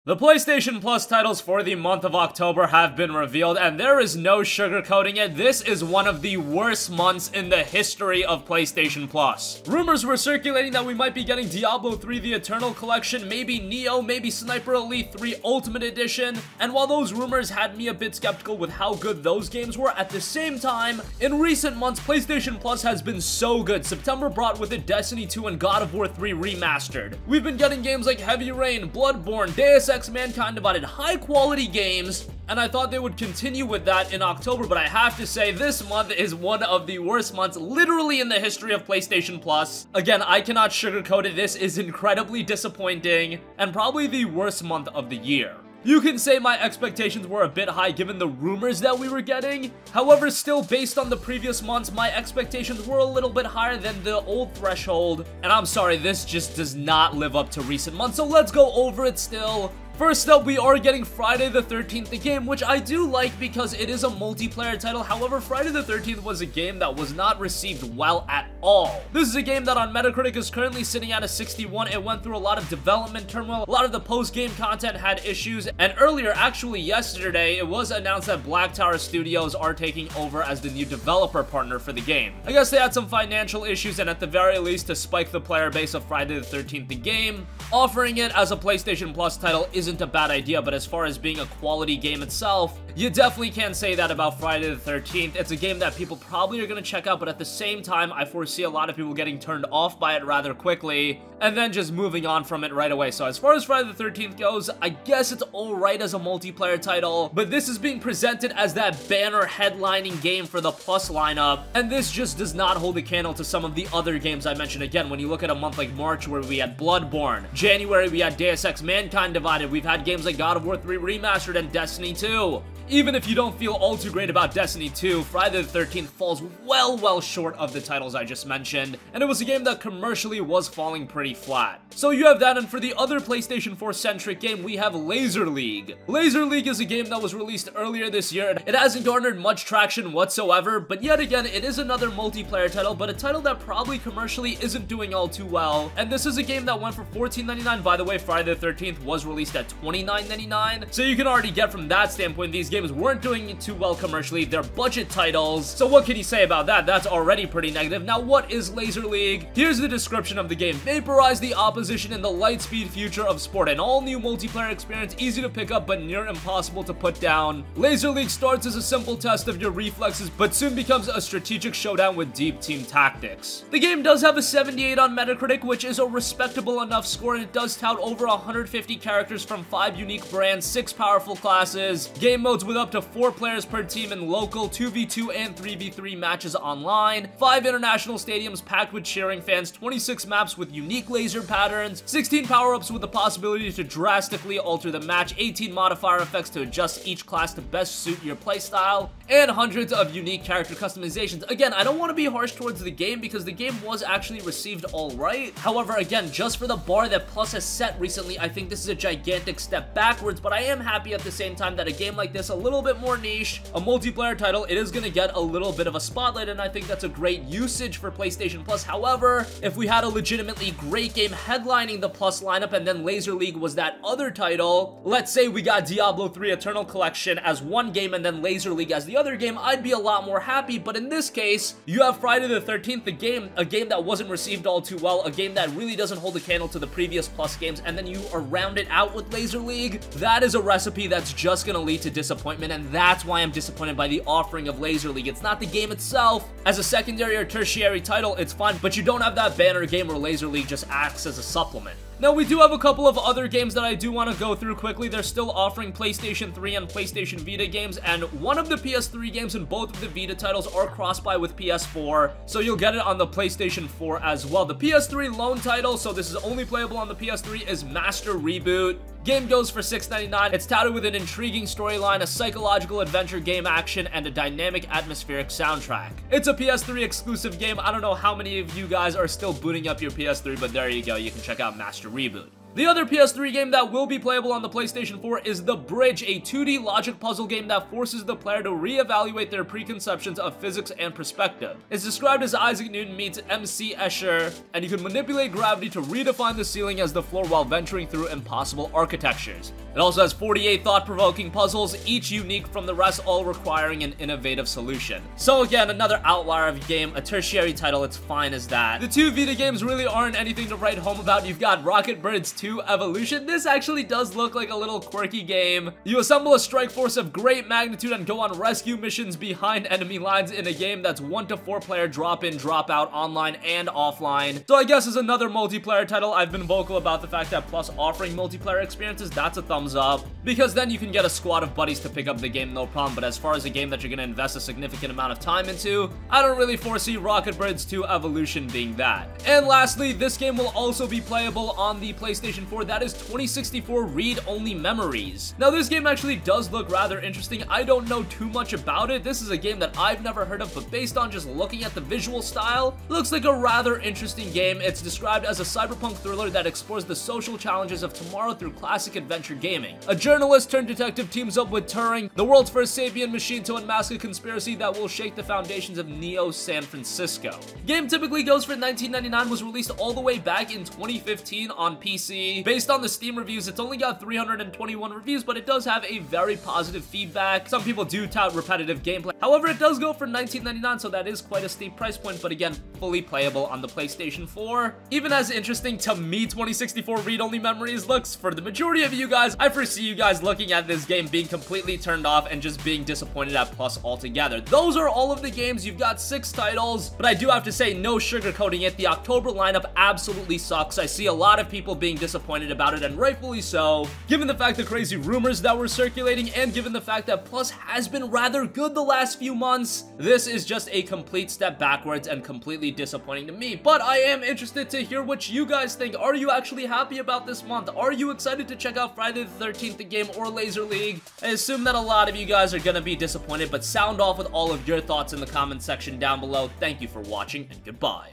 The PlayStation Plus titles for the month of October have been revealed, and there is no sugarcoating it. This is one of the worst months in the history of PlayStation Plus. Rumors were circulating that we might be getting Diablo 3 The Eternal Collection, maybe Neo, maybe Sniper Elite 3 Ultimate Edition, and while those rumors had me a bit skeptical with how good those games were, at the same time, in recent months, PlayStation Plus has been so good. September brought with it Destiny 2 and God of War 3 Remastered. We've been getting games like Heavy Rain, Bloodborne, Deus Ex Mankind Divided, high quality games, and I thought they would continue with that in October, but I have to say this month is one of the worst months literally in the history of PlayStation Plus. Again, I cannot sugarcoat it. This is incredibly disappointing and probably the worst month of the year. You can say my expectations were a bit high given the rumors that we were getting. However, still based on the previous months, my expectations were a little bit higher than the old threshold. And I'm sorry, this just does not live up to recent months, so let's go over it still. First up, we are getting Friday the 13th, the game, which I do like because it is a multiplayer title. However, Friday the 13th was a game that was not received well at all. This is a game that on Metacritic is currently sitting at a 61. It went through a lot of development turmoil. A lot of the post-game content had issues. And earlier, actually yesterday, it was announced that Black Tower Studios are taking over as the new developer partner for the game. I guess they had some financial issues, and at the very least, to spike the player base of Friday the 13th, the game, offering it as a PlayStation Plus title isn't a bad idea, but as far as being a quality game itself, you definitely can't say that about Friday the 13th. It's a game that people probably are going to check out, but at the same time, I foresee a lot of people getting turned off by it rather quickly, and then just moving on from it right away. So as far as Friday the 13th goes, I guess it's alright as a multiplayer title, but this is being presented as that banner headlining game for the Plus lineup, and this just does not hold a candle to some of the other games I mentioned. Again, when you look at a month like March where we had Bloodborne, January we had Deus Ex Mankind Divided, we've had games like God of War 3 Remastered and Destiny 2. Even if you don't feel all too great about Destiny 2, Friday the 13th falls well short of the titles I just mentioned, and it was a game that commercially was falling pretty flat. So you have that, and for the other PlayStation 4-centric game, we have Laser League. Laser League is a game that was released earlier this year. It hasn't garnered much traction whatsoever, but yet again, it is another multiplayer title, but a title that probably commercially isn't doing all too well, and this is a game that went for $14.99. By the way, Friday the 13th was released at $29.99, so you can already get from that standpoint, these games weren't doing too well commercially. They're budget titles, so what can you say about that? That's already pretty negative. Now, what is Laser League? Here's the description of the game. Vaporize the opposition in the light-speed future of sport. An all-new multiplayer experience, easy to pick up but near impossible to put down. Laser League starts as a simple test of your reflexes, but soon becomes a strategic showdown with deep team tactics. The game does have a 78 on Metacritic, which is a respectable enough score, and it does tout over 150 characters from 5 unique brands, 6 powerful classes, game modes with up to 4 players per team in local 2v2 and 3v3 matches online, 5 international stadiums packed with cheering fans, 26 maps with unique laser patterns, 16 power-ups with the possibility to drastically alter the match, 18 modifier effects to adjust each class to best suit your playstyle, and hundreds of unique character customizations. Again, I don't want to be harsh towards the game because the game was actually received alright. However, again, just for the bar that Plus has set recently, I think this is a gigantic step backwards, but I am happy at the same time that a game like this, a little bit more niche, a multiplayer title, it is going to get a little bit of a spotlight, and I think that's a great usage for PlayStation Plus. However, if we had a legitimately great game headlining the Plus lineup and then Laser League was that other title, let's say we got Diablo 3 Eternal Collection as one game and then Laser League as the other game, I'd be a lot more happy, but in this case, you have Friday the 13th, a game that wasn't received all too well, a game that really doesn't hold a candle to the previous Plus games, and then you are rounded out with Laser League. That is a recipe that's just going to lead to disappointment, and that's why I'm disappointed by the offering of Laser League. It's not the game itself. As a secondary or tertiary title, it's fine, but you don't have that banner game where Laser League just acts as a supplement. Now, we do have a couple of other games that I do want to go through quickly. They're still offering PlayStation 3 and PlayStation Vita games, and one of the PS3 games and both of the Vita titles are cross-buy with PS4, so you'll get it on the PlayStation 4 as well. The PS3 loan title, so this is only playable on the PS3, is Master Reboot. Game goes for $6.99. It's touted with an intriguing storyline, a psychological adventure game action, and a dynamic atmospheric soundtrack. It's a PS3 exclusive game. I don't know how many of you guys are still booting up your PS3, but there you go. You can check out Master Reboot. The other PS3 game that will be playable on the PlayStation 4 is The Bridge, a 2D logic puzzle game that forces the player to reevaluate their preconceptions of physics and perspective. It's described as Isaac Newton meets MC Escher, and you can manipulate gravity to redefine the ceiling as the floor while venturing through impossible architectures. It also has 48 thought-provoking puzzles, each unique from the rest, all requiring an innovative solution. So again, another outlier of a game, a tertiary title, it's fine as that. The two Vita games really aren't anything to write home about. You've got Rocketbirds 2 Evolution. This actually does look like a little quirky game. You assemble a strike force of great magnitude and go on rescue missions behind enemy lines in a game that's 1 to 4 player drop-in, drop-out, online and offline. So I guess as another multiplayer title, I've been vocal about the fact that Plus offering multiplayer experiences, that's a thumbs up, because then you can get a squad of buddies to pick up the game, no problem. But as far as a game that you're going to invest a significant amount of time into, I don't really foresee Rocketbirds 2 Evolution being that. And lastly, this game will also be playable on the PlayStation 4. That is 2064 Read-Only Memories. Now this game actually does look rather interesting. I don't know too much about it. This is a game that I've never heard of, but based on just looking at the visual style, looks like a rather interesting game. It's described as a cyberpunk thriller that explores the social challenges of tomorrow through classic adventure gaming. A journalist turned detective teams up with Turing, the world's first sapient machine, to unmask a conspiracy that will shake the foundations of Neo San Francisco. Game typically goes for $19.99, was released all the way back in 2015 on PC. Based on the Steam reviews, it's only got 321 reviews, but it does have a very positive feedback. Some people do tout repetitive gameplay. However, it does go for $19.99, so that is quite a steep price point, but again, fully playable on the PlayStation 4. Even as interesting to me 2064 Read-Only Memories looks, for the majority of you guys, I foresee you guys looking at this game being completely turned off and just being disappointed at Plus altogether. Those are all of the games. You've got 6 titles, but I do have to say, no sugarcoating it, the October lineup absolutely sucks. I see a lot of people being disappointed about it, and rightfully so, given the fact the crazy rumors that were circulating, and given the fact that Plus has been rather good the last few months. This is just a complete step backwards and completely disappointing to me, but I am interested to hear what you guys think. Are you actually happy about this month? Are you excited to check out Friday the 13th the game or Laser League? I assume that a lot of you guys are gonna be disappointed, but sound off with all of your thoughts in the comment section down below. Thank you for watching, and goodbye.